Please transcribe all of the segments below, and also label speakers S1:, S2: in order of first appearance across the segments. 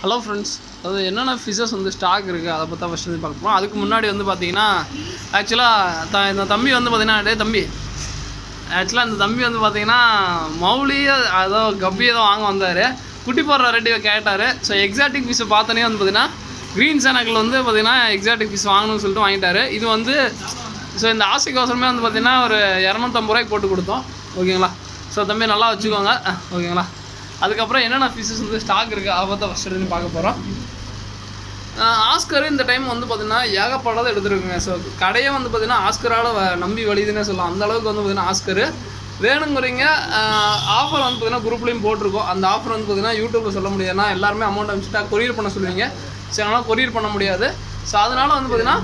S1: Hello friends, அது என்னென்ன fishes வந்து ஸ்டாக் இருக்குது அதை பற்றி ஃபஸ்ட்டு வந்து பார்க்க போகிறோம். அதுக்கு முன்னாடி வந்து பார்த்தீங்கன்னா ஆக்சுவலாக இந்த தம்பி வந்து பார்த்தீங்கன்னா இந்த தம்பி வந்து பார்த்தீங்கன்னா மௌலி ஏதோ கப்பி ஏதோ வாங்க வந்தார். குட்டி போடுற ரெட்டி கேட்டார். ஸோ எக்ஸாட்டிக் ஃபிஷ்ஷை பார்த்தோன்னே வந்து பார்த்தீங்கன்னா க்ரீன் சேனக்கில் வந்து பார்த்தீங்கன்னா எக்ஸாட்டிக் ஃபிஷ் வாங்கணும்னு சொல்லிட்டு வாங்கிட்டார். இது வந்து ஸோ இந்த ஆசைக்கோசரமே வந்து பார்த்தீங்கன்னா ஒரு 250 ரூபாய்க்கு போட்டு கொடுத்தோம். ஓகேங்களா? ஸோ தம்பி நல்லா வச்சுக்கோங்க. ஓகேங்களா? அதுக்கப்புறம் என்னென்ன ஃபிஷ்ஷஸ் வந்து ஸ்டாக் இருக்குது அதை பற்றி ஃபஸ்ட் எடுத்து பார்க்க போகிறோம். ஆஸ்கர் இந்த டைம் வந்து பார்த்திங்கன்னா ஏகப்பட்டதை எடுத்துருக்குங்க. ஸோ கடையே வந்து பார்த்திங்கன்னா ஆஸ்கரால் நம்பி வழிதுன்னே சொல்லலாம். அந்தளவுக்கு வந்து பார்த்திங்கன்னா ஆஸ்கரு வேணுங்கிறீங்க. ஆஃபர் வந்து பார்த்திங்கன்னா குரூப்லேயும் போட்டிருக்கோம். அந்த ஆஃபர் வந்து பார்த்திங்கன்னா யூடியூப்பில் சொல்ல முடியாதுன்னா எல்லாருமே அமௌண்ட் அனுப்பிச்சிட்டா கொரியர் பண்ண சொல்லுவீங்க. ஸோ அதனால் கொரியர் பண்ண முடியாது. ஸோ அதனால் வந்து பார்த்திங்கன்னா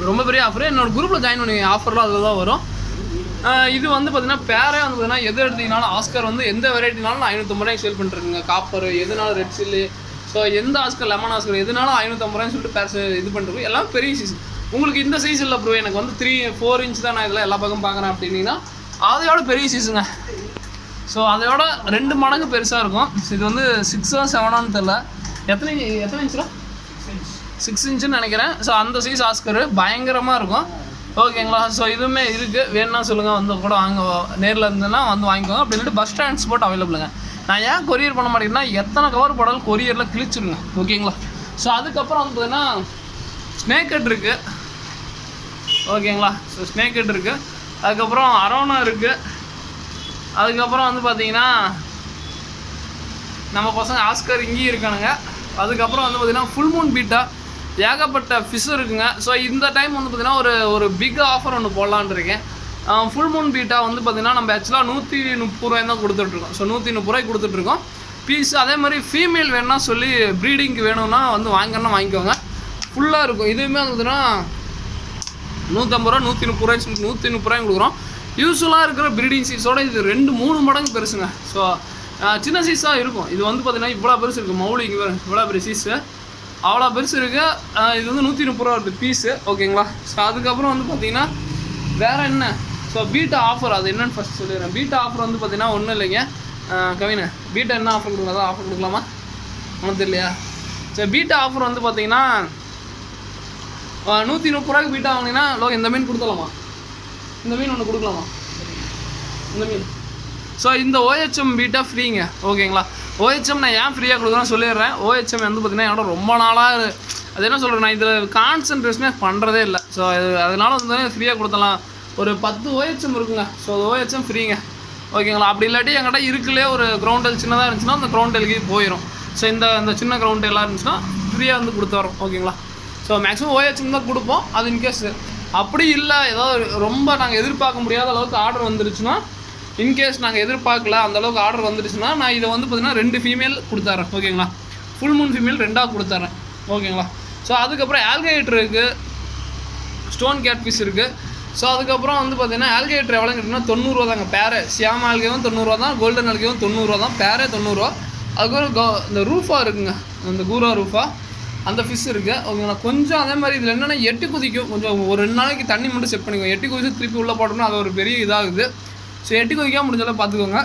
S1: ரொம்ப பெரிய ஆஃபர். என்னோடய குரூப்பில் ஜாயின் பண்ணுவீங்க. ஆஃபர்லாம் அதில் தான் வரும். இது வந்து பார்த்திங்கன்னா பேரே வந்து பார்த்திங்கன்னா எது எடுத்தீங்கனாலும் ஆஸ்கர் வந்து எந்த வெரைட்டினாலும் 550 ரூபாய்க்கு சேல் பண்ணிட்டுருக்குங்க. காப்பர் எதுனாலும் ரெட் சில்லி, ஸோ எந்த ஆஸ்கர் லெமன் ஆஸ்கர் எதுனாலும் 550 ரூபாய்ன்னு சொல்லிட்டு பேர் இது பண்ணிட்டு எல்லாம் பெரிய சைஸ். உங்களுக்கு இந்த சைஸ் இல்லை ப்ரோ, எனக்கு வந்து 3-4 இன்ச் தான் நான் இதில் எல்லா பக்கம் பார்க்குறேன் அப்படின்னா அதையோட பெரிய சைஸுங்க. ஸோ அதையோட 2 மடங்கு பெருசாக இருக்கும். இது வந்து 6 7 தெரில, எத்தனை இன்ச்சுனா 6 இன்ச்சுன்னு நினைக்கிறேன். ஸோ அந்த சைஸ் ஆஸ்கரு பயங்கரமாக இருக்கும். ஓகேங்களா? ஸோ இதுவுமே இருக்குது. வேணுன்னா சொல்லுங்கள், வந்து கூட வாங்க. நேரில் இருந்ததுன்னா வந்து வாங்கிக்கோங்க. அப்படின்ட்டு பஸ் டிரான்ஸ்போர்ட் அவைலபிளுங்க. நான் ஏன் கொரியர் பண்ண மாட்டேங்கன்னா எத்தனை கவர் போடாலும் கொரியரில் கிழிச்சிருங்க. ஓகேங்களா? ஸோ அதுக்கப்புறம் வந்து பார்த்தீங்கன்னா ஸ்னேக் ஹெட் இருக்குது. ஓகேங்களா? ஸோ ஸ்னேக் ஹெட் இருக்குது. அதுக்கப்புறம் அரோனா இருக்குது. அதுக்கப்புறம் வந்து பார்த்திங்கன்னா நம்ம பசங்க ஆஸ்கர் இங்கேயும் இருக்கானுங்க. அதுக்கப்புறம் வந்து பார்த்திங்கன்னா ஃபுல் மூன் பீட்டா ஏகப்பட்ட ஃபிஷ் இருக்குங்க. ஸோ இந்த டைம் வந்து பார்த்திங்கன்னா ஒரு பிக் ஆஃபர் ஒன்று போடலான்னு இருக்கேன். ஃபுல் மூன் பீட்டா வந்து பார்த்திங்கன்னா நம்ம ஆக்சுவலாக 130 ரூபாய் தான் கொடுத்துட்ருக்கோம். ஸோ 130 ரூபாய்க்கு கொடுத்துட்ருக்கோம் பீஸ். அதே மாதிரி ஃபீமேல் வேணுன்னா சொல்லி ப்ரீடிங்க்கு வேணும்னா வந்து வாங்கிக்கோங்க. ஃபுல்லாக இருக்கும். இதுவுமே வந்து பார்த்திங்கன்னா 150 ரூபா 130 ரூபாய் 130 ரூபாய்க்கு கொடுக்குறோம். யூஸ்வலாக இருக்கிற ப்ரீடிங் சீஸோட இது 2-3 மடங்கு பெருசுங்க. ஸோ சின்ன சீஸாக இருக்கும். இது வந்து பார்த்திங்கன்னா இவ்வளோ பெருசு இருக்குது. மௌலி இவ்வளோ பெரிய சீஸு அவ்வளோ பெருசு இருக்குது. இது வந்து 130 ரூபா இருக்குது பீஸு. ஓகேங்களா? ஸோ அதுக்கப்புறம் வந்து பார்த்திங்கன்னா வேறு என்ன, ஸோ பீட்டா ஆஃபர் அது என்னென்னு ஃபஸ்ட் சொல்லிடுறேன். பீட்டா ஆஃபர் வந்து பார்த்திங்கன்னா ஒன்றும் இல்லைங்க. கவினை பீட்டா என்ன ஆஃபர் கொடுக்கலாம், அதான் ஆஃபர் கொடுக்கலாமா ஒன்றும் தெரியலையா? சரி, பீட்டா ஆஃபர் வந்து பார்த்திங்கன்னா 130 ரூபாய்க்கு பீட்டா வாங்கினீங்கன்னா இந்த மீன் கொடுத்தலாமா, இந்த மீன் ஒன்று கொடுக்கலாமா, இந்த மீன். ஸோ இந்த OHM பீட்டா ஃப்ரீங்க. ஓகேங்களா? OHM நான் ஏன் ஃப்ரீயாக கொடுக்குறேன்னு சொல்லிடுறேன். OHM வந்து பார்த்திங்கன்னா என்னோட ரொம்ப நாளாக அது என்ன சொல்கிறேன், நான் இதில் கான்சன்ட்ரேஷனே பண்ணுறதே இல்லை. ஸோ அதனால வந்து ஃப்ரீயாக கொடுத்தலாம். ஒரு 10 OHM இருக்குங்க. So OHM ஃப்ரீங்க. ஓகேங்களா? அப்படி இல்லாட்டி என்கிட்ட இருக்குல்லே ஒரு கிரவுண்டல் சின்னதாக இருந்துச்சுன்னா அந்த கிரவுண்டலுக்கு போயிடும். ஸோ இந்த சின்ன கிரவுண்ட் எல்லாம் இருந்துச்சுன்னா ஃப்ரீயாக வந்து கொடுத்து வரோம். ஓகேங்களா? ஸோ மேக்ஸிமம் OHM தான் கொடுப்போம். அது இன்கேஸ் அப்படி இல்லை, ஏதாவது ரொம்ப நாங்கள் எதிர்பார்க்க முடியாத அளவுக்கு ஆர்டர் வந்துருச்சுன்னா, இன்கேஸ் நாங்கள் எதிர்பார்க்கல அந்தளவுக்கு ஆர்டர் வந்துடுச்சுன்னா நான் இதை வந்து பார்த்திங்கன்னா 2 ஃபீமேல் கொடுத்துட்றேன். ஓகேங்களா? ஃபுல் மூன் ஃபீமேல் 2ஆக கொடுத்துட்றேன். ஓகேங்களா? ஸோ அதுக்கப்புறம் ஆல்கேட்டர் இருக்குது, ஸ்டோன் கேட் ஃபிஷ் இருக்குது. ஸோ அதுக்கப்புறம் வந்து பார்த்திங்கன்னா ஆல்கேட்டர் எவ்வளோ கேட்டிங்கன்னா 90 ரூபா தாங்க பேரு. சியாமா ஆல்கேவும் 90 ரூபா தான், கோல்டன் ஆல்கேவும் 90 ரூபா தான், பேரே 90 ரூபா. அதுக்கப்புறம் இந்த ரூஃபா இருக்குங்க, அந்த கூரா ரூஃபா அந்த ஃபிஷ் இருக்குது. ஓகேங்களா? கொஞ்சம் அதே மாதிரி இதில் என்னென்னா எட்டி குதிக்கும். கொஞ்சம் ஒரு 2 நாளைக்கு தண்ணி மட்டும் செட் பண்ணிக்கோங்க. எட்டி குதிச்சு திருப்பி உள்ளே போட்டோம்னா அது ஒரு பெரிய இதாகுது. ஸோ எட்டி குதிக்காமல் முடிஞ்சாலும் பார்த்துக்கோங்க.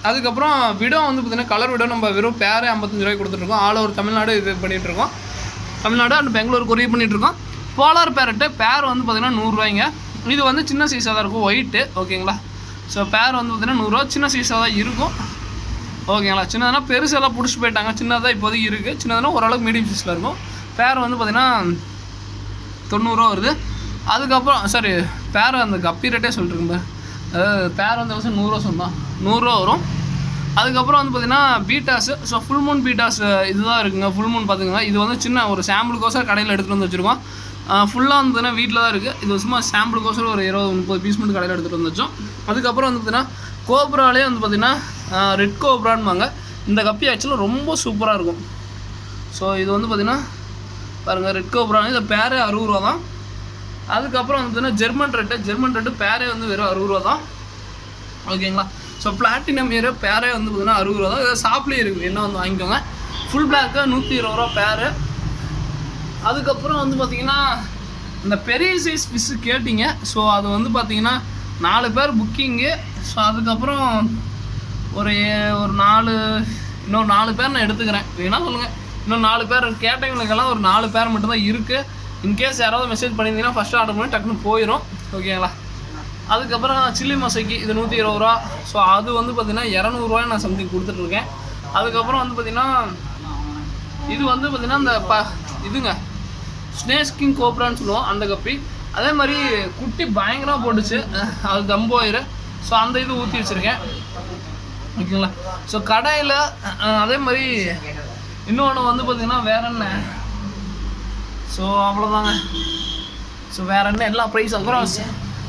S1: அதுக்கப்புறம் விடோ வந்து பார்த்திங்கன்னா கலர் விடோ நம்ம வெறும் பேரே 55 ரூபாய்க்கு கொடுத்துட்ருக்கோம். ஆல் ஓவர் தமிழ்நாடு இது பண்ணிகிட்ருக்கோம். தமிழ்நாடு அண்ட் பெங்களூர் கொரியர் பண்ணிகிட்ருக்கோம். போலார் பேரட்டு பேர் வந்து பார்த்திங்கன்னா 100 ரூபாய்ங்க. இது வந்து சின்ன சைஸாக தான் இருக்கும், ஒயிட்டு. ஓகேங்களா? ஸோ பேர் வந்து பார்த்திங்கன்னா 100 ரூபா, சின்ன சைஸாக தான் இருக்கும். ஓகேங்களா? சின்னதுனா பெருசெல்லாம் பிடிச்சி போயிட்டாங்க. சின்னதாக இப்போதைக்கு இருக்குது. சின்னதுனா ஓரளவுக்கு மீடியம் சைஸில் இருக்கும். பேர் வந்து பார்த்திங்கன்னா 90 ரூபா வருது. அதுக்கப்புறம் சாரி பேர் அந்த கப்பி ரேட்டே சொல்லிட்டுருங்க. அதாவது பேர் வந்து 100 ரூபா சொன்னால் 100 ரூபா வரும். அதுக்கப்புறம் வந்து பார்த்திங்கன்னா பீட்டாஸு. ஸோ ஃபுல் மூன் பீட்டாஸ் இதுதான் இருக்குங்க. ஃபுல் மூன் பார்த்துக்கோங்க. இது வந்து சின்ன ஒரு சாம்பிளுக்கோசரம் கடையில் எடுத்துகிட்டு வந்து வச்சுருக்கோம். ஃபுல்லாக வந்து பார்த்திங்கன்னா வீட்டில் தான் இருக்குது. இது சும்மா சாம்பிளுக்கோசரம் ஒரு 20-30 பீஸ் மட்டும் கடையில் எடுத்துகிட்டு வந்து வச்சோம். அதுக்கப்புறம் வந்து பார்த்திங்கன்னா கோப்ராலே வந்து பார்த்திங்கன்னா ரெட் கோப்ரான்பாங்க. இந்த கப்பி ஆக்சுவலாக ரொம்ப சூப்பராக இருக்கும். ஸோ இது வந்து பார்த்திங்கன்னா பாருங்கள், ரெட் கோப்ரான். இந்த பேரே 60 ரூபா தான். அதுக்கப்புறம் வந்து பார்த்திங்கன்னா ஜெர்மன் ரெட்டு பேரே வந்து வெறும் 60 ரூபா தான். ஓகேங்களா? ஸோ பிளாட்டினம் ஏரோ பேரே வந்து பார்த்திங்கன்னா 60 ரூபா தான். இதை ஷாப்லேயே இருக்குது, என்ன வந்து வாங்கிக்கோங்க. ஃபுல் பிளாக்கு 120 ரூபா பேரு. அதுக்கப்புறம் வந்து பார்த்திங்கன்னா இந்த பெரிய சைஸ் ஃபிஷ்ஷு கேட்டிங்க. ஸோ அது வந்து பார்த்திங்கன்னா 4 பேர் புக்கிங்கு. ஸோ அதுக்கப்புறம் ஒரு 4 இன்னொரு 4 பேர் நான் எடுத்துக்கிறேன், வேணா சொல்லுங்கள். இன்னும் 4 பேர் கேட்டவங்களுக்கெல்லாம் ஒரு 4 பேர் மட்டும்தான் இருக்குது. இன்கேஸ் யாராவது மெசேஜ் பண்ணியிருந்தீங்கன்னா ஃபஸ்ட்டு ஆர்டர் பண்ணி டக்குன்னு போயிடும். ஓகேங்களா? அதுக்கப்புறம் சில்லி மசைக்கு இது 120 ரூபா. ஸோ அது வந்து பார்த்திங்கன்னா 200 நான் சம்திங் கொடுத்துட்ருக்கேன். அதுக்கப்புறம் வந்து பார்த்திங்கன்னா இது வந்து பார்த்திங்கன்னா இந்த இதுங்க ஸ்னேக் கிங் கோப்ரான்னு சொல்லுவோம் அந்த கப்பி. அதே மாதிரி குட்டி பயங்கரமாக போட்டுச்சு, அது தம்போயிரு. ஸோ அந்த இது ஊற்றி வச்சுருக்கேன். ஓகேங்களா? ஸோ கடையில் அதே மாதிரி இன்னொன்று வந்து பார்த்திங்கன்னா வேறு என்ன, ஸோ அவ்வளோதாங்க. ஸோ வேறு என்ன எல்லா ப்ரைஸ். அப்புறம்